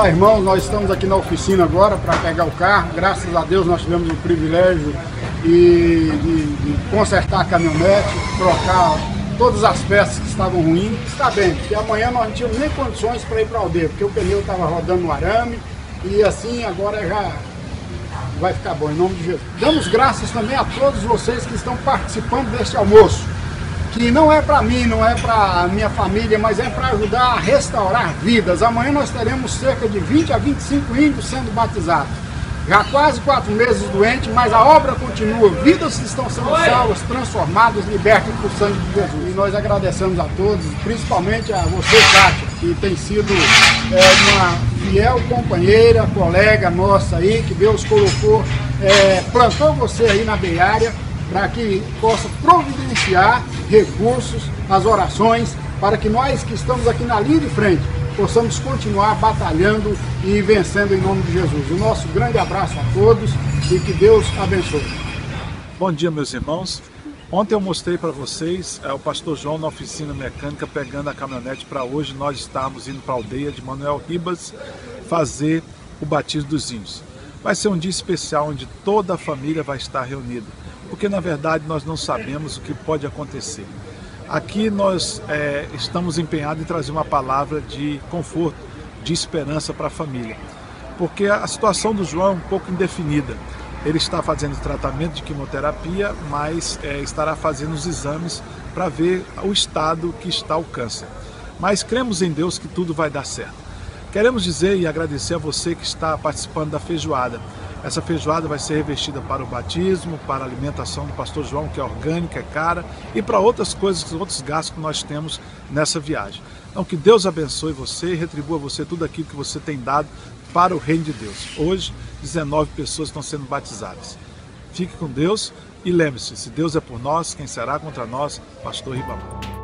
Olá, irmãos, nós estamos aqui na oficina agora para pegar o carro. Graças a Deus nós tivemos o privilégio de consertar a caminhonete, trocar todas as peças que estavam ruins. Está bem, porque amanhã nós não tínhamos nem condições para ir para a aldeia, porque o pneu estava rodando no arame e assim agora já vai ficar bom, em nome de Jesus. Damos graças também a todos vocês que estão participando deste almoço, que não é para mim, não é para minha família, mas é para ajudar a restaurar vidas. Amanhã nós teremos cerca de 20 a 25 índios sendo batizados. Já quase 4 meses doentes, mas a obra continua. Vidas estão sendo salvas, transformadas, libertas por sangue de Jesus. E nós agradecemos a todos, principalmente a você, Kátia, que tem sido uma fiel companheira, colega nossa aí, que Deus colocou, plantou você aí na Beiária, para que possa providenciar recursos, as orações, para que nós que estamos aqui na linha de frente, possamos continuar batalhando e vencendo em nome de Jesus. O nosso grande abraço a todos e que Deus abençoe. Bom dia, meus irmãos. Ontem eu mostrei para vocês o pastor João na oficina mecânica pegando a caminhonete para hoje nós estarmos indo para a aldeia de Manuel Ribas fazer o batismo dos índios. Vai ser um dia especial onde toda a família vai estar reunida, porque na verdade nós não sabemos o que pode acontecer. Aqui nós estamos empenhados em trazer uma palavra de conforto, de esperança para a família, porque a situação do João é um pouco indefinida. Ele está fazendo tratamento de quimioterapia, mas estará fazendo os exames para ver o estado que está o câncer. Mas cremos em Deus que tudo vai dar certo. Queremos dizer e agradecer a você que está participando da feijoada. Essa feijoada vai ser revestida para o batismo, para a alimentação do pastor João, que é orgânica, é cara, e para outras coisas, outros gastos que nós temos nessa viagem. Então que Deus abençoe você e retribua você tudo aquilo que você tem dado para o reino de Deus. Hoje, 19 pessoas estão sendo batizadas. Fique com Deus e lembre-se, se Deus é por nós, quem será contra nós? Pastor Ribamar.